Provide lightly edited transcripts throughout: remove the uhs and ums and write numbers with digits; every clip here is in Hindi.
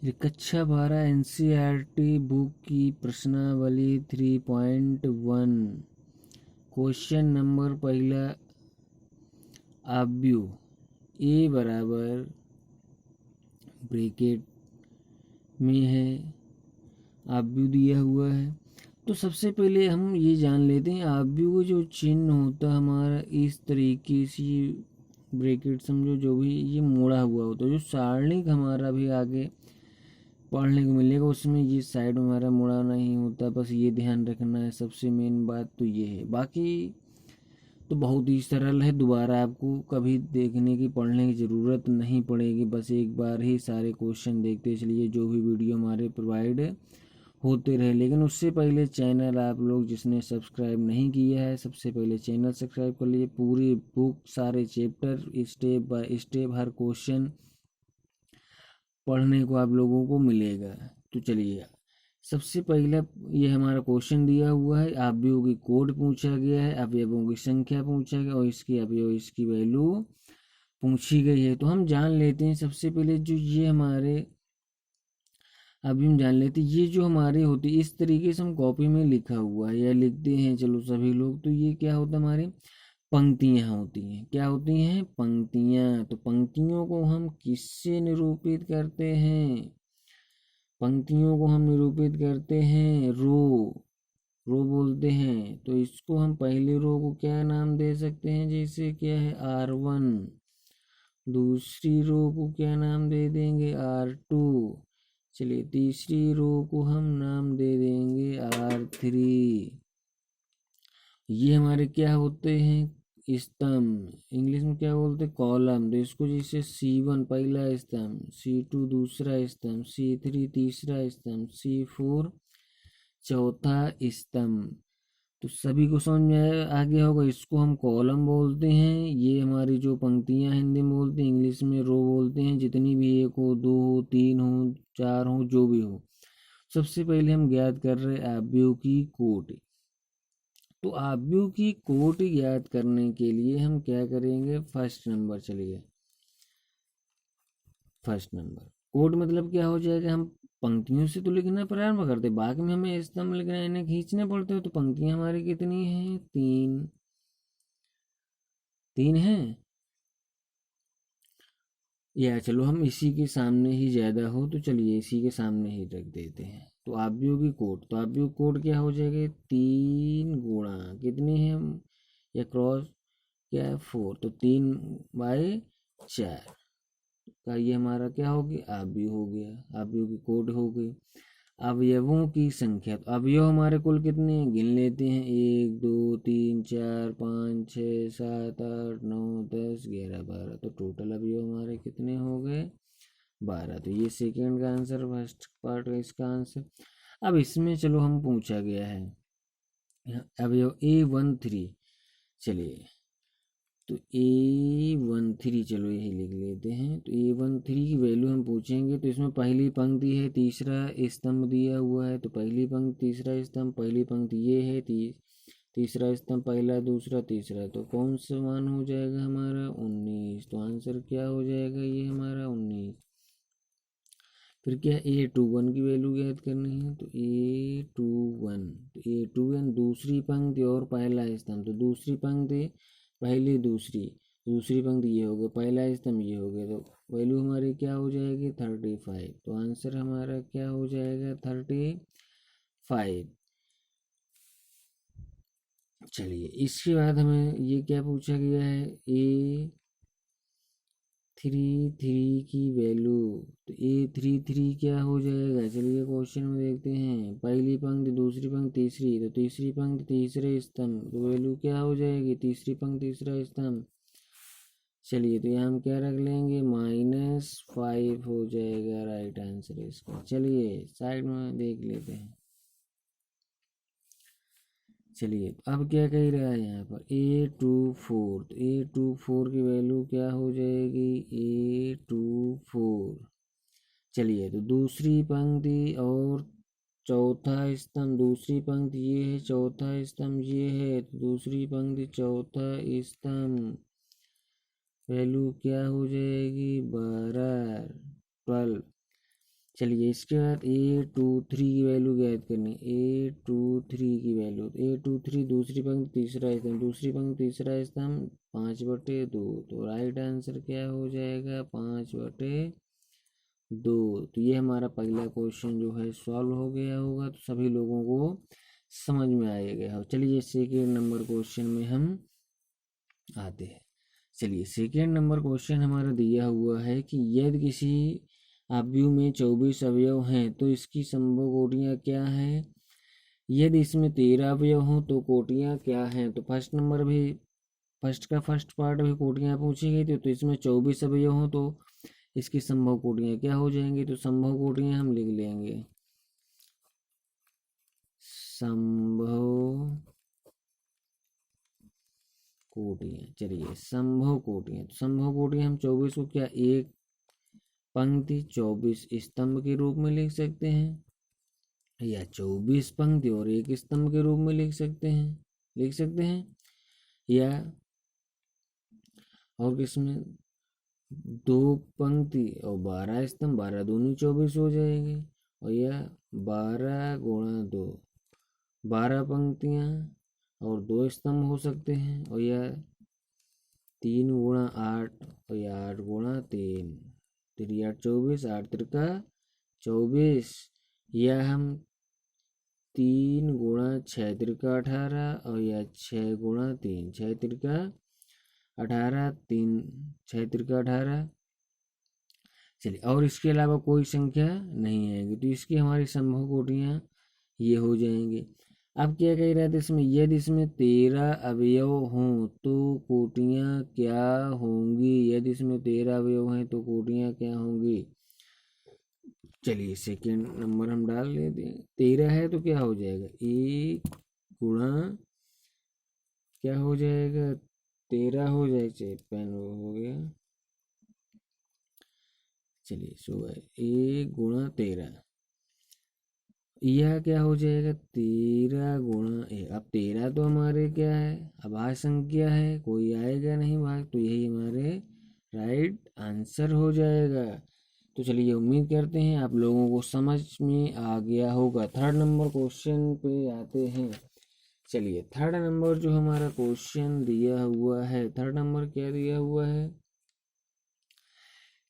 ये कक्षा 12 एनसीईआरटी बुक की प्रश्नावली 3.1 क्वेश्चन नंबर पहला आव्यू ए बराबर ब्रैकेट में है, आव्यू दिया हुआ है। तो सबसे पहले हम ये जान लेते हैं आव्यू का जो चिन्ह होता है हमारा इस तरीके से, ब्रैकेट समझो जो भी ये मोड़ा हुआ होता है, जो सारणिक हमारा भी आगे पढ़ने को मिलेगा उसमें ये साइड हमारा मुड़ा नहीं होता, बस ये ध्यान रखना है। सबसे मेन बात तो ये है, बाकी तो बहुत ही सरल है, दोबारा आपको कभी देखने की पढ़ने की ज़रूरत नहीं पड़ेगी, बस एक बार ही सारे क्वेश्चन देखते चलिए जो भी वीडियो हमारे प्रोवाइड होते रहे। लेकिन उससे पहले चैनल आप लोग जिसने सब्सक्राइब नहीं किया है, सबसे पहले चैनल सब्सक्राइब कर लीजिए। पूरी बुक सारे chapter step by step her question पढ़ने को आप लोगों को मिलेगा। तो चलिए सबसे पहला ये हमारा क्वेश्चन दिया हुआ है, अवयवों की कोड पूछा गया है, अवयवों की संख्या पूछा गया और इसकी अवयव इसकी वैल्यू पूछी गई है। तो हम जान लेते हैं सबसे पहले जो ये हमारे, अभी हम जान लेते हैं ये जो हमारे होती है इस तरीके से हम कॉपी में लिखा हुआ है या लिखते हैं चलो सभी लोग, तो ये क्या होता है हमारे पंक्तियाँ होती हैं। क्या होती हैं? पंक्तियाँ। तो पंक्तियों को हम किससे निरूपित करते हैं? पंक्तियों को हम निरूपित करते हैं रो, रो बोलते हैं। तो इसको हम पहले रो को क्या नाम दे सकते हैं? जैसे क्या है R1, दूसरी रो को क्या नाम दे देंगे R2, चलिए तीसरी रो को हम नाम दे देंगे R3। ये हमारे क्या होते हैं? स्तंभ। इंग्लिश में क्या बोलते हैं? कॉलम। तो इसको जैसे C1 पहला स्तंभ, C2 दूसरा स्तंभ, C3 तीसरा स्तंभ, C4 चौथा स्तंभ। तो सभी को समझ में आ गया होगा, इसको हम कॉलम बोलते हैं। ये हमारी जो पंक्तियां हिंदी में बोलते हैं, इंग्लिश में रो बोलते हैं। जितनी भी एक हो, दो हो, तीन हो, चार हो, जो भी हो। सबसे पहले हम ज्ञात कर रहे हैं आव्यूह की कोटि। तो आव्यूह की कोटि ज्ञात करने के लिए हम क्या करेंगे? फर्स्ट नंबर, चलिए फर्स्ट नंबर कोट मतलब क्या हो जाएगा? हम पंक्तियों से तो लिखना प्रारंभ करते, बाद में हमें स्तंभ लिखना, इन्हें खींचने पड़ते हो। तो पंक्तियां हमारी कितनी हैं? तीन, तीन हैं। या चलो हम इसी के सामने ही ज्यादा हो तो चलिए इसी के सामने ही रख देते हैं। तो आव्यूह की कोट, तो आव्यूह कोट क्या हो जाएगा? तीन गुणा कितने हैं या क्रॉस क्या है? 4। तो 3/4 का ये हमारा क्या हो गया? आव्यूह हो गया, आव्यूह की कोट हो गई। अवयवों की संख्या, तो अवयव हमारे कुल कितने हैं? गिन लेते हैं, 1 2 3 4 5 6 7 8 9 10 11 12। तो टोटल अवयव हमारे कितने हो गए? 12। तो ये सेकेंड का आंसर, फर्स्ट पार्ट का इसका आंसर। अब इसमें चलो हम पूछा गया है अवयव A13, चलिए तो A13 चलो यही लिख लेते हैं। तो A13 की वैल्यू हम पूछेंगे। तो इसमें पहली पंक्ति है, तीसरा स्तंभ दिया हुआ है। तो पहली पंक्ति तीसरा स्तंभ, पहली पंक्ति ये है, तीसरा स्तंभ पहला दूसरा तीसरा। तो कौन सा मान हो जाएगा हमारा? 19। तो आंसर क्या हो जाएगा? ये हमारा 19। फिर क्या A21 की वैल्यू ज्ञात करनी है। तो A21, तो A21 दूसरी पंक्ति और पहला स्तंभ। तो दूसरी पंक्ति पहली दूसरी, दूसरी पंक्ति ये हो गया, पहला स्तंभ ये हो गया। तो वैल्यू हमारी क्या हो जाएगी? 35। तो आंसर हमारा क्या हो जाएगा? 35। चलिए इसके बाद हमें ये क्या पूछा गया है? A33 की वैल्यू। तो A33 क्या हो जाएगा? चलिए क्वेश्चन में देखते हैं, पहली पंक्ति दूसरी पंक्ति तीसरी। तो तीसरी पंक्ति तीसरे स्तंभ, तो वैल्यू क्या हो जाएगी? तीसरी पंक्ति तीसरा स्तंभ। चलिए तो यहाँ हम क्या रख लेंगे? -5 हो जाएगा राइट आंसर इसका। चलिए साइड में देख लेते हैं। चलिए अब क्या कह रहा है यहाँ पर? A24। तो A24 की वैल्यू क्या हो जाएगी? A24। चलिए तो दूसरी पंक्ति और चौथा स्तंभ, दूसरी पंक्ति ये है, चौथा स्तंभ ये है। तो दूसरी पंक्ति चौथा स्तंभ, वैल्यू क्या हो जाएगी? 12, 12। चलिए इसके बाद A23 की वैल्यू ज्ञात करनी। A23 की वैल्यू, A23 दूसरी पंक्ति तीसरा स्तंभ, दूसरी पंक्ति तीसरा स्तंभ 5/2। तो राइट आंसर क्या हो जाएगा 5/2। तो ये हमारा पहला क्वेश्चन जो है सॉल्व हो गया होगा, तो सभी लोगों को समझ में आ गया हो। चलिए सेकेंड नंबर क्वेश्चन में हम आते हैं। चलिए सेकेंड नंबर क्वेश्चन हमारा दिया हुआ है कि यदि किसी अवयव में 24 अवयव हैं तो इसकी संभव कोटियाँ क्या हैं। यदि इसमें 13 अवयव हों तो कोटियाँ क्या हैं। तो फर्स्ट नंबर भी, फर्स्ट का फर्स्ट पार्ट भी कोटियाँ पूछी गई थी। तो इसमें 24 अवयव हों तो इसकी संभव कोटियाँ क्या हो जाएंगी। तो संभव कोटियाँ हम लिख लेंगे, संभव कोटियाँ। चलिए संभव कोटियाँ, तो संभव कोटियाँ हम 24 को क्या एक पंक्ति 24 स्तंभ के रूप में लिख सकते हैं, या 24 पंक्ति और एक स्तंभ के रूप में लिख सकते हैं, या और किसमें 2 पंक्ति और 12 स्तंभ, 12 दूनी 24 हो जाएंगे, और या 12 गुणा 2, 12 पंक्तियाँ और 2 स्तंभ हो सकते हैं, और या 3 गुणा 8 और या 8 गुणा 3, 3 8 24, 8 त्रिका 24, या हम 3 गुणा 6 त्रिका 18, और या 6 गुणा 3, 6 त्रिका 18, 3 6 त्रिका 18। चलिए और इसके अलावा कोई संख्या नहीं आएगी, तो इसकी हमारी संभव कोटियाँ ये हो जाएंगे। अब क्या कह रहा था इसमें, यदि इसमें 13 अवयव हों तो कोटियाँ क्या होंगी। यदि इसमें 13 अवयव हैं तो कोटियाँ क्या होंगी। चलिए सेकेंड नंबर हम डाल लेते हैं। 13 है तो क्या हो जाएगा, 1 गुणा क्या हो जाएगा 13 हो जाए, चाहे पेन हो गया। चलिए सुबह 1 गुणा 13, यह क्या हो जाएगा 13 गुणा 1। अब 13 तो हमारे क्या है अभाज्य संख्या है, कोई आएगा नहीं भाग, तो यही हमारे राइट आंसर हो जाएगा। तो चलिए उम्मीद करते हैं आप लोगों को समझ में आ गया होगा। थर्ड नंबर क्वेश्चन पे आते हैं। चलिए थर्ड नंबर जो हमारा क्वेश्चन दिया हुआ है, थर्ड नंबर क्या दिया हुआ है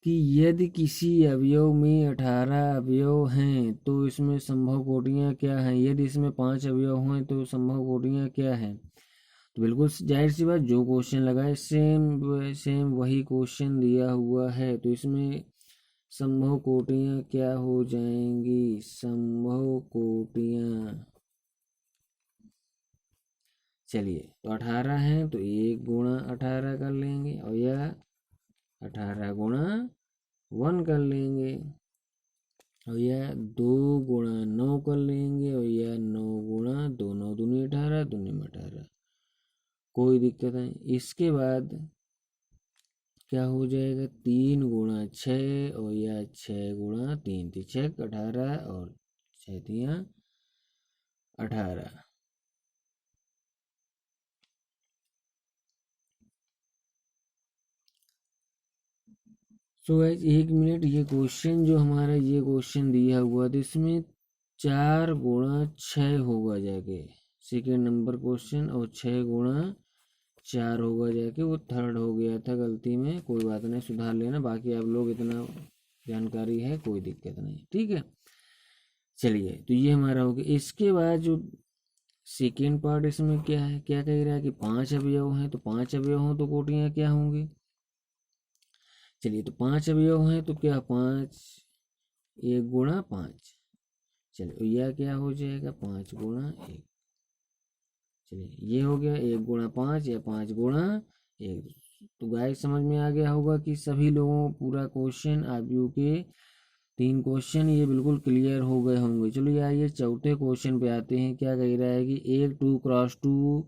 कि यदि किसी अवयव में 18 अवयव हैं तो इसमें संभव कोटियाँ क्या हैं। यदि इसमें 5 अवयव हैं तो संभव कोटियाँ क्या हैं। तो बिल्कुल जाहिर सी बात, जो क्वेश्चन लगाए सेम सेम वही क्वेश्चन दिया हुआ है, तो इसमें संभव कोटियाँ क्या हो जाएंगी, संभव कोटियाँ। चलिए तो 18 हैं तो 1 गुणा 18 कर लेंगे, और यह 18 गुणा 1 कर लेंगे, और यह 2 गुणा 9 कर लेंगे, और यह 9 गुणा 2, 9 दूनी 18, दूनी में 18, कोई दिक्कत नहीं। इसके बाद क्या हो जाएगा 3 गुणा 6, और यह 6 गुणा 3, 6 18 और 6 3 18। सो गाइस 1 मिनट, ये क्वेश्चन जो हमारा ये क्वेश्चन दिया हुआ था इसमें 4 गुणा 6 होगा जाके सेकेंड नंबर क्वेश्चन, और 6 गुणा 4 होगा जाके वो थर्ड हो गया था गलती में, कोई बात नहीं सुधार लेना, बाकी आप लोग इतना जानकारी है कोई दिक्कत नहीं, ठीक है। चलिए तो ये हमारा हो गया। इसके बाद जो सेकेंड पार्ट इसमें क्या है, क्या कह रहा है कि 5 अवयव हैं, तो 5 अवयव हों तो कोटियाँ क्या होंगी। चलिए तो 5 अवयव हैं तो क्या 5 1 गुणा 5, चलिए यह क्या हो जाएगा 5 गुणा 1। चलिए ये हो गया 1 गुणा 5 या 5 गुणा 1। तो गाइस समझ में आ गया होगा कि सभी लोगों को पूरा क्वेश्चन आयु के 3 क्वेश्चन ये बिल्कुल क्लियर हो गए होंगे। चलो ये आइए चौथे क्वेश्चन पे आते हैं। क्या कह रहा है कि एक 2x2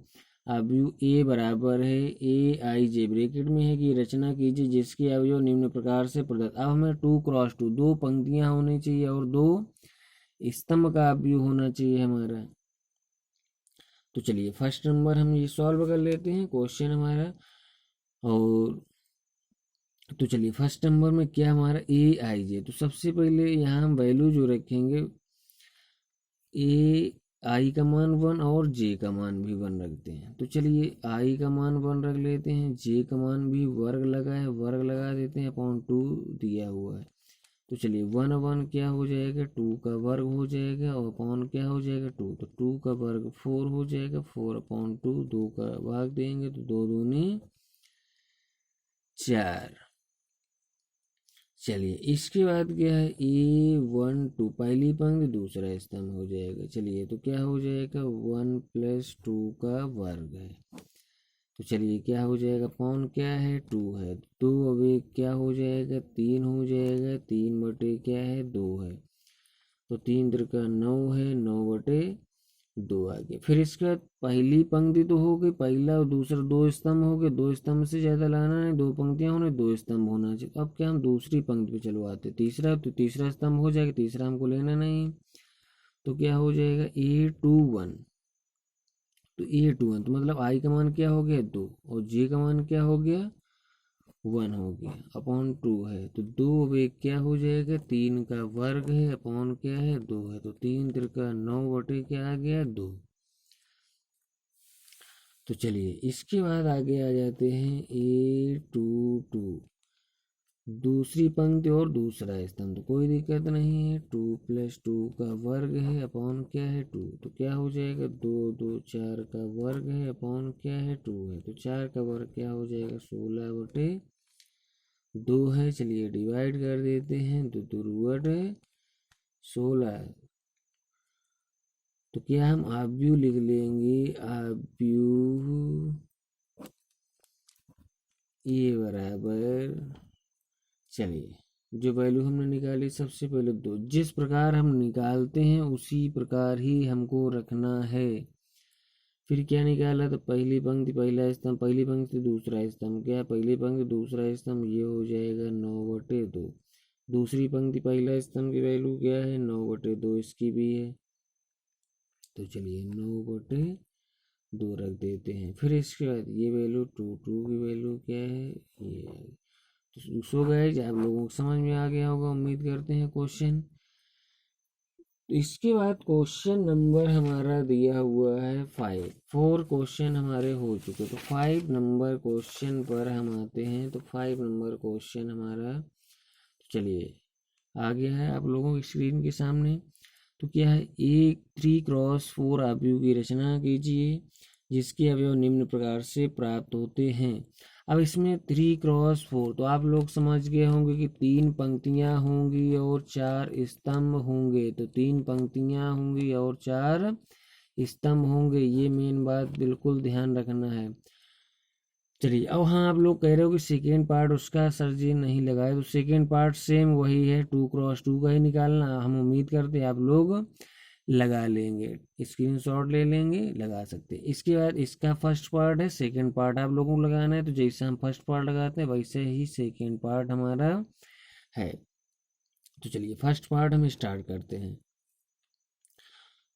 अवयव ए बराबर है ए आई जे ब्रैकेट में है कि रचना कीजिए जिसके अवयव निम्न प्रकार से प्रदत्त। अब हमें 2x2 2 पंक्तियां होनी चाहिए और 2 स्तंभ का अवयव होना चाहिए हमारा। तो चलिए फर्स्ट नंबर हम ये सॉल्व कर लेते हैं क्वेश्चन हमारा। और तो चलिए फर्स्ट नंबर में क्या हमारा ए आई जे, तो सबसे पहले यहाँ हम वैल्यू जो रखेंगे ए आई का मान 1 और जे का मान भी 1 रखते हैं। तो चलिए आई का मान 1 रख लेते हैं, जे का मान भी वर्ग लगा है, वर्ग लगा देते हैं, अपॉन 2 दिया हुआ है। तो चलिए 1 1 क्या हो जाएगा, 2 का वर्ग हो जाएगा, और अपॉन क्या हो जाएगा 2, तो 2 का वर्ग 4 हो जाएगा, 4 अपॉन 2, 2 का भाग देंगे तो 2 दूनी 4। चलिए इसके बाद क्या है, A12 पहली पंक्ति दूसरा स्तंभ हो जाएगा। चलिए तो क्या हो जाएगा, 1 + 2 का वर्ग है। तो चलिए क्या हो जाएगा, अपॉन क्या है 2 है, 2 अब एक क्या हो जाएगा 3 हो जाएगा, 3 बटे क्या है 2 है, तो 3 त्रिका 9 है, 9 बटे 2 आ गया। फिर इसके बाद पहली पंक्ति तो हो गई, पहला और दूसरा 2 स्तंभ हो गए, 2 स्तंभ से ज़्यादा लाना है, 2 पंक्तियां होने, 2 स्तंभ होना चाहिए। अब क्या हम दूसरी पंक्ति पे चलवाते, तीसरा, तो तीसरा स्तंभ हो जाएगा, तीसरा हमको लेना नहीं, तो क्या हो जाएगा A21। तो A21 तो मतलब आई का मान क्या हो गया 2, और जे का मान क्या हो गया 1 हो गया, अपॉन 2 है, तो 2 अब एक क्या हो जाएगा 3 का वर्ग है, अपॉन क्या है 2 है, तो 3 त्रिका 9 बटे क्या आ गया 2। तो चलिए इसके बाद आगे आ जाते हैं A22, दूसरी पंक्ति और दूसरा स्तंभ, तो कोई दिक्कत नहीं है, 2 + 2 का वर्ग है, अपॉन क्या है 2, तो क्या हो जाएगा 2 2 4 का वर्ग है, अपॉन क्या है 2 है, तो 4 का वर्ग क्या हो जाएगा 16 बटे 2 है। चलिए डिवाइड कर देते हैं, तो दुर्वट 16, तो क्या हम आव्यू लिख लेंगे, आव्यू ये बराबर, चलिए जो वैल्यू हमने निकाली सबसे पहले 2, जिस प्रकार हम निकालते हैं उसी प्रकार ही हमको रखना है। फिर क्या निकाला, तो पहली पंक्ति पहला स्तंभ, पहली पंक्ति दूसरा स्तंभ, क्या पहली पंक्ति दूसरा स्तंभ, ये हो जाएगा 9 बटे 2, दूसरी पंक्ति पहला स्तंभ की वैल्यू क्या है 9 बटे 2, इसकी भी है, तो चलिए 9 बटे 2 रख देते हैं। फिर इसके बाद ये वैल्यू 2 2 की वैल्यू क्या है ये, तो सो गाइस आप लोगों को समझ में आ गया होगा, उम्मीद करते हैं क्वेश्चन। तो इसके बाद क्वेश्चन नंबर हमारा दिया हुआ है 5, 4 क्वेश्चन हमारे हो चुके, तो 5 नंबर क्वेश्चन पर हम आते हैं। तो 5 नंबर क्वेश्चन हमारा, तो चलिए आ गया है आप लोगों की स्क्रीन के सामने। तो क्या है, एक 3x4 आव्यूह की रचना कीजिए जिसके अवयव निम्न प्रकार से प्राप्त होते हैं। अब इसमें 3x4 तो आप लोग समझ गए होंगे कि 3 पंक्तियां होंगी और 4 स्तंभ होंगे, तो 3 पंक्तियां होंगी और 4 स्तंभ होंगे, ये मेन बात बिल्कुल ध्यान रखना है। चलिए अब हाँ, आप लोग कह रहे हो कि सेकेंड पार्ट उसका सर जी नहीं लगाए, तो सेकेंड पार्ट सेम वही है, 2x2 का ही निकालना, हम उम्मीद करते हैं आप लोग लगा लेंगे, स्क्रीनशॉट ले लेंगे, लगा सकते हैं। इसके बाद इसका फर्स्ट पार्ट है, सेकेंड पार्ट आप लोगों को लगाना है, तो जैसे हम फर्स्ट पार्ट लगाते हैं वैसे ही सेकेंड पार्ट हमारा है। तो चलिए फर्स्ट पार्ट हम स्टार्ट करते हैं।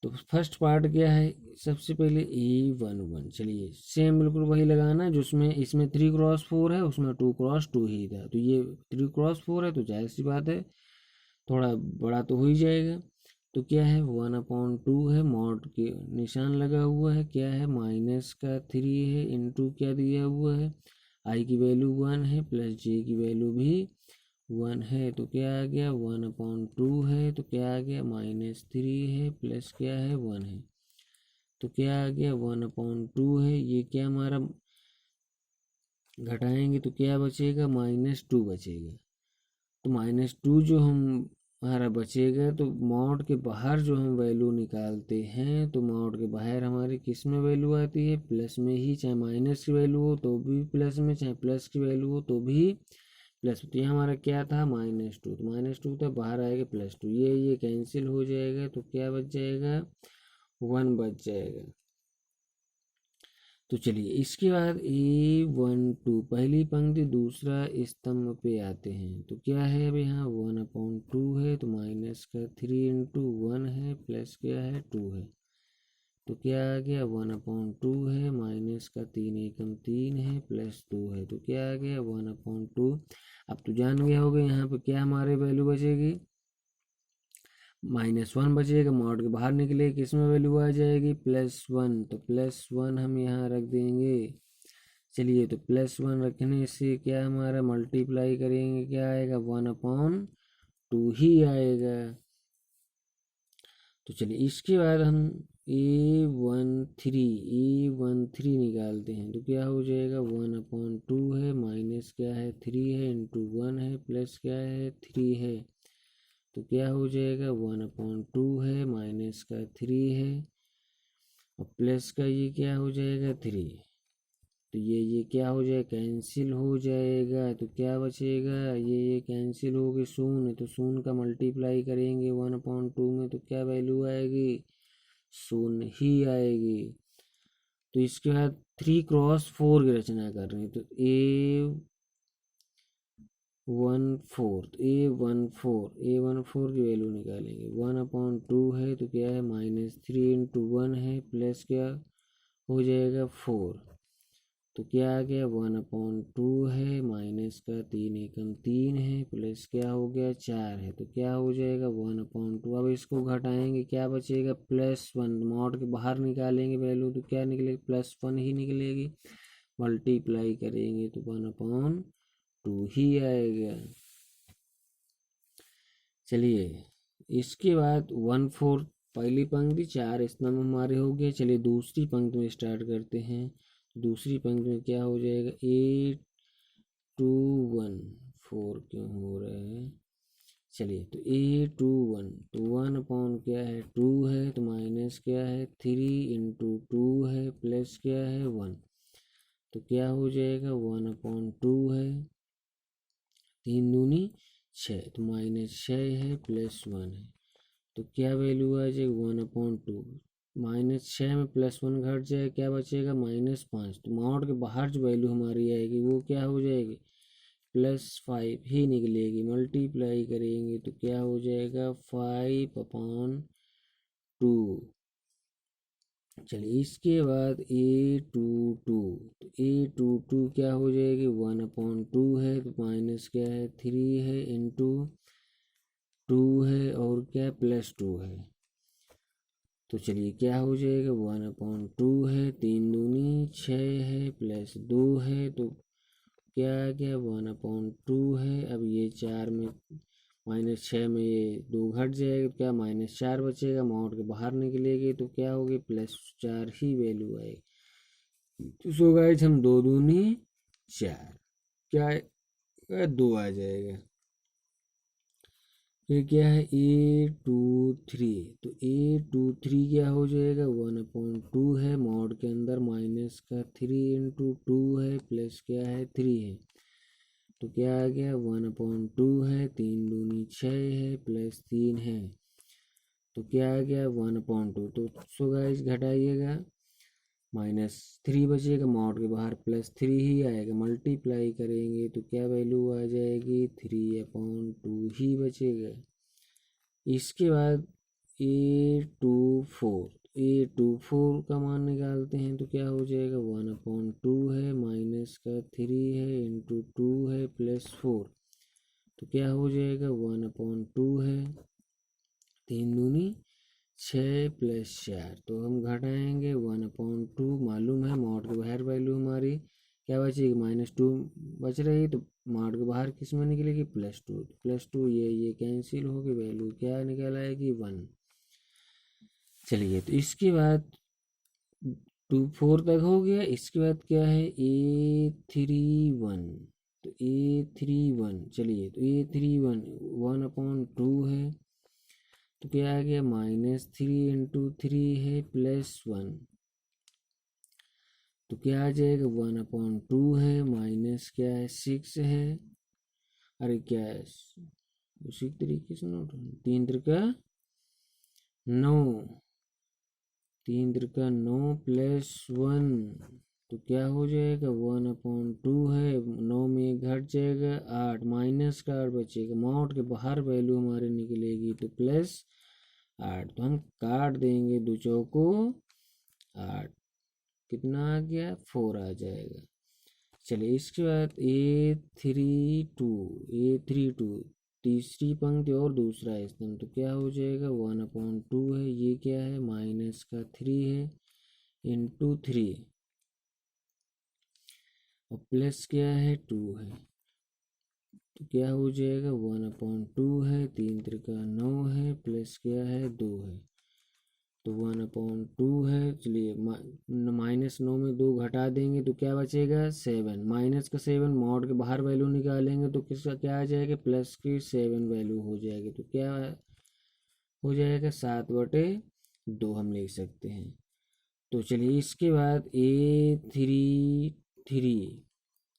तो फर्स्ट पार्ट क्या है, सबसे पहले A11, चलिए सेम बिल्कुल वही लगाना है जो उसमें, इसमें 3x4 है, उसमें 2x2 ही था, तो ये 3x4 है तो जाहिर सी बात है थोड़ा बड़ा तो हो ही जाएगा। तो क्या है 1/2 है, मॉड के निशान लगा हुआ है, क्या है -3 है, इंटू क्या दिया हुआ है आई की वैल्यू 1 है, प्लस जे की वैल्यू भी 1 है, तो क्या आ गया 1/2 है, तो क्या आ गया -3 है, प्लस क्या है 1 है, तो क्या आ गया 1/2 है, ये क्या हमारा घटाएंगे तो क्या बचेगा -2 बचेगा, तो -2 जो हम हमारा बचेगा, तो मॉड के बाहर जो हम वैल्यू निकालते हैं, तो मॉड के बाहर हमारी किस में वैल्यू आती है प्लस में ही, चाहे माइनस की वैल्यू हो तो भी प्लस में, चाहे प्लस की वैल्यू हो तो भी प्लस। तो यहाँ हमारा क्या था -2, तो -2 था, बाहर आएगा +2, ये कैंसिल हो जाएगा, तो क्या बच जाएगा 1 बच जाएगा। तो चलिए इसके बाद A12 पहली पंक्ति दूसरा स्तंभ पे आते हैं, तो क्या है अब यहाँ 1/2 है, तो माइनस का 3 इंटू 1 है, प्लस क्या है 2 है, तो क्या आ गया 1/2 है, माइनस का 3 एकम 3 है, प्लस 2 है, तो क्या आ गया 1/2। अब तो जान गया होगा यहाँ पे क्या हमारे वैल्यू बचेगी, -1 बचेगा, मॉड के बाहर निकले किस में वैल्यू आ जाएगी +1, तो +1 हम यहाँ रख देंगे। चलिए तो +1 रखने से क्या हमारा मल्टीप्लाई करेंगे क्या आएगा 1/2 ही आएगा। तो चलिए इसके बाद हम A13 निकालते हैं, तो क्या हो जाएगा 1/2 है, माइनस क्या है 3 है, इंटू 1 है, प्लस क्या है 3 है, तो क्या हो जाएगा 1/2 है, माइनस का 3 है, और प्लस का ये क्या हो जाएगा 3, तो ये क्या हो जाएगा कैंसिल हो जाएगा, तो क्या बचेगा ये कैंसिल हो गए शून्य, तो शून्य का मल्टीप्लाई करेंगे 1/2 में, तो क्या वैल्यू आएगी शून्य ही आएगी। तो इसके बाद 3×4 की रचना कर रहे हैं, तो A14 की वैल्यू निकालेंगे 1/2 है, तो क्या है -3 इंटू 1 है, प्लस क्या हो जाएगा 4, तो क्या आ गया 1/2 है, माइनस का 3 एकम 3 है, प्लस क्या हो गया 4 है, तो क्या हो जाएगा 1/2। अब इसको घटाएंगे क्या बचेगा +1, मॉड के बाहर निकालेंगे वैल्यू, तो क्या निकलेगी +1 ही निकलेगी, मल्टीप्लाई करेंगे तो 1/2 ही आएगा। चलिए इसके बाद 1/4 पहली पंक्ति 4 इस नंबर हमारे हो गए। चलिए दूसरी पंक्ति में स्टार्ट करते हैं। दूसरी पंक्ति में क्या हो जाएगा 821 4 क्यों हो रहा है। चलिए तो 821 तो 1 क्या है 2 है, तो माइनस क्या है 3 इंटू 2 है, प्लस क्या है 1, तो क्या हो जाएगा 1/2 है, 3 दूनी 6, तो -6 है, +1 है, तो क्या वैल्यू आ जाएगी 1/2, -6 में +1 घट जाए क्या बचेगा -5, तो मॉड के बाहर जो वैल्यू हमारी आएगी वो क्या हो जाएगी +5 ही निकलेगी। मल्टीप्लाई करेंगे तो क्या हो जाएगा 5/2। चलिए इसके बाद A22 तो A22 क्या हो जाएगी 1/2 है, तो माइनस क्या है 3 है, इंटू 2 है, और क्या +2 है, तो चलिए क्या हो जाएगा 1/2 है, 3 दूनी 6 है, +2 है, तो क्या आ गया 1/2 है। अब ये 4 में -6 में ये 2 घट जाएगा, तो क्या -4 बचेगा, मॉड के बाहर निकलेगी तो क्या होगी +4 ही वैल्यू आएगी। तो सो गाइस हम 2 दूनी 4 क्या 2 आ जाएगा। फिर क्या है A23 तो A23 क्या हो जाएगा 1/2 है, मॉड के अंदर माइनस का 3 इंटू 2 है, प्लस क्या है 3 है, तो क्या आ गया 1/2 है, 3 दूनी 6 है, +3 है, तो क्या आ गया 1/2। तो सो गाइस घटाइएगा -3 बचेगा, मॉड के बाहर +3 ही आएगा, मल्टीप्लाई करेंगे तो क्या वैल्यू आ जाएगी 3/2 ही बचेगा। इसके बाद A24 का मान निकालते हैं, तो क्या हो जाएगा 1/2 है, माइनस का 3 है, इंटू 2 है, +4, तो क्या हो जाएगा 1/2 है, 3 दूनी 6 + 4, तो हम घटाएंगे 1/2, मालूम है मॉड के बाहर वैल्यू हमारी क्या बचेगी -2 बच रही, तो मॉड के बाहर किस में निकलेगी +2, +2 ये कैंसिल हो गई, वैल्यू क्या निकल आएगी 1। चलिए तो इसके बाद 4 तक हो गया। इसके बाद क्या है A31 तो A31 चलिए तो A31 1/2 है, तो क्या आ गया -3 इंटू 3 है, +1, तो क्या आ जाएगा 1/2 है, माइनस क्या है 6 है, अरे क्या है उसी तरीके से नोट 3 त्रिका 9 3 त्रिका 9 +1, तो क्या हो जाएगा 1/2 है, 9 में एक घट जाएगा 8, माइनस का 8 बचेगा, मॉड के बाहर वैल्यू हमारी निकलेगी तो +8, तो हम काट देंगे 2 चौको 8, कितना आ गया 4 आ जाएगा। चलिए इसके बाद A32 तीसरी पंक्ति और दूसरा स्तंभ, तो क्या हो जाएगा 1/2 है, ये क्या है माइनस का 3 है इंटू 3 और प्लस क्या है 2 है, तो क्या हो जाएगा 1/2 है, 3 त्रिका 9 है, प्लस क्या है 2 है, तो 1/2 है। चलिए -9 में 2 घटा देंगे तो क्या बचेगा 7, माइनस का 7 मॉड के बाहर वैल्यू निकालेंगे तो किसका क्या आ जाएगा प्लस की 7 वैल्यू हो जाएगी, तो क्या हो जाएगा 7/2 हम लिख सकते हैं। तो चलिए इसके बाद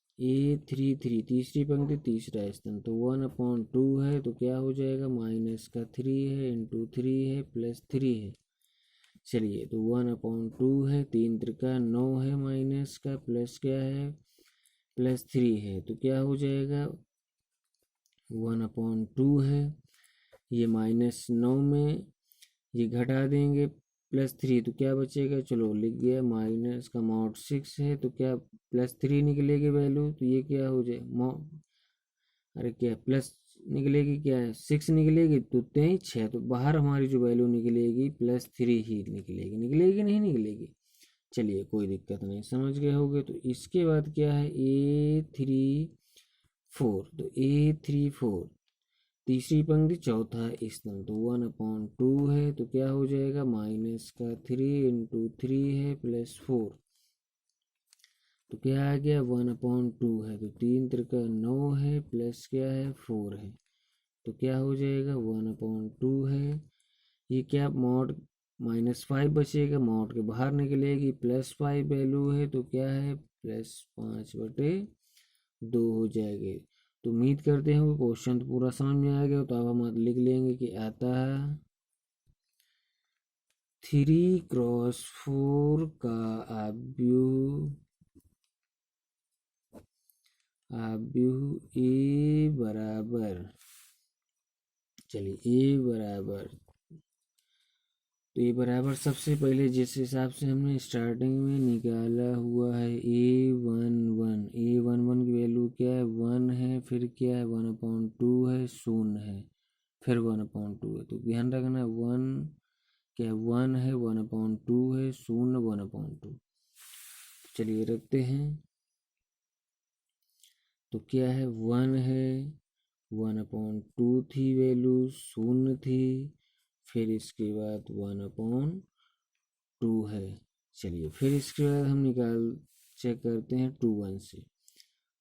A33 तीसरी पंक्ति तीसरा स्तंभ, तो 1/2 है, तो क्या हो जाएगा माइनस का 3 है इंटू 3 है प्लस 3 है। चलिए तो 1/2 है, 3 त्रिका 9 है, माइनस का प्लस क्या है प्लस 3 है, तो क्या हो जाएगा 1/2 है, ये -9 में ये घटा देंगे प्लस 3 तो क्या बचेगा, चलो लिख गया माइनस का मॉड 6 है, तो क्या प्लस 3 निकलेगी वैल्यू, तो ये क्या हो जाए अरे क्या प्लस निकलेगी, क्या है 6 निकलेगी, तो 6 तो बाहर हमारी जो वैल्यू निकलेगी +3 ही निकलेगी नहीं निकलेगी। चलिए कोई दिक्कत नहीं, समझ गए होगे। तो इसके बाद क्या है A34, तो A34 तीसरी पंक्ति चौथा स्तंभ, तो 1/2 है, तो क्या हो जाएगा माइनस का 3 इंटू 3 है प्लस 4, तो क्या आ गया 1/2 है, तो 3 त्रिका 9 है प्लस क्या है 4 है, तो क्या हो जाएगा 1/2 है, ये क्या मॉड -5 बचेगा, मॉड के बाहर निकलेगी +5 वैल्यू है, तो क्या है +5/2 हो जाएगी। तो उम्मीद करते हैं कि क्वेश्चन तो पूरा समझ में आ गया, तो अब हम लिख लेंगे कि आता है 3x4 का आव्यूह ए बराबर, चलिए ए बराबर, तो ये बराबर सबसे पहले जिस हिसाब से हमने स्टार्टिंग में निकाला हुआ है A11 की वैल्यू क्या है 1 है, फिर क्या है 1/2 है, 0 है, फिर 1/2 है, तो ध्यान रखना 1 क्या 1 है, 1/2 है, 0 1/2। चलिए रखते हैं, तो क्या है 1 है, 1/2 थी वैल्यू, 0 थी, फिर इसके बाद 1/2 है। चलिए फिर इसके बाद हम चेक करते हैं 2 1 से,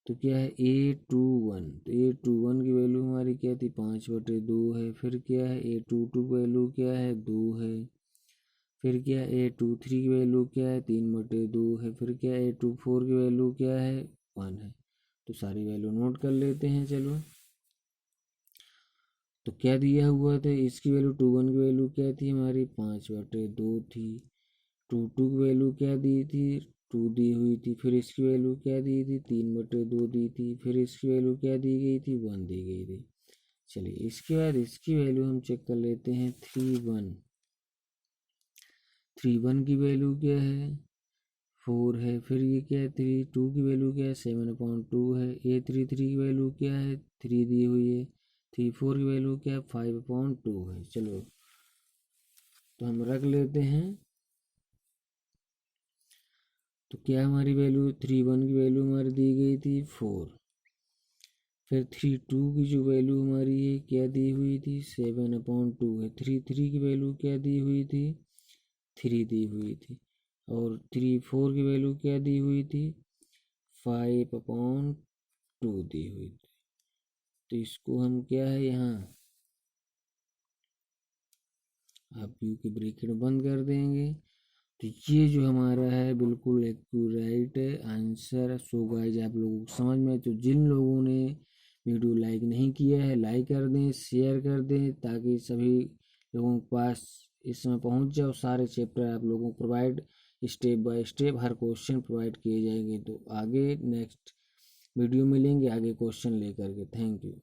तो क्या है A21, तो A21 की वैल्यू हमारी क्या थी 5/2 है, फिर क्या है A22 की वैल्यू क्या है 2 है, फिर क्या है A23 की वैल्यू क्या है 3/2 है, फिर क्या है A24 की वैल्यू क्या है 1 है। तो सारी वैल्यू नोट कर लेते हैं। चलो तो क्या दिया हुआ था, इसकी वैल्यू 2 1 की वैल्यू क्या थी हमारी 5/2 थी, 2 की वैल्यू क्या दी थी 2 दी हुई थी, फिर इसकी वैल्यू क्या दी थी 3/2 दी थी, फिर इसकी वैल्यू क्या दी गई थी 1 दी गई थी। चलिए इसके बाद इसकी वैल्यू हम चेक कर लेते हैं 3 1 की वैल्यू क्या है 4 है, फिर ये क्या है 3 2 की वैल्यू क्या है 7/2 है, A33 की वैल्यू क्या है 3 दी हुई है, 3 4 की वैल्यू क्या है 5/2 है। चलो तो हम रख लेते हैं, तो क्या हमारी वैल्यू 3 1 की वैल्यू हमारी दी गई थी 4, फिर 3 2 की जो वैल्यू हमारी है क्या दी हुई थी 7/2 है, 3 3 की वैल्यू क्या दी हुई थी 3 दी हुई थी, और 3 4 की वैल्यू क्या दी हुई थी 5/2 दी हुई थी। तो इसको हम क्या है यहाँ आप यू के ब्रैकेट बंद कर देंगे, तो ये जो हमारा है बिल्कुल एक्यूरेट आंसर। सो गाइस आप लोगों को समझ में, तो जिन लोगों ने वीडियो लाइक नहीं किया है लाइक कर दें, शेयर कर दें, ताकि सभी लोगों के पास इस समय पहुंच जाओ। सारे चैप्टर आप लोगों को provide step by step her question provide किए जाएंगे। तो आगे नेक्स्ट वीडियो मिलेंगे आगे क्वेश्चन लेकर के। Thank you.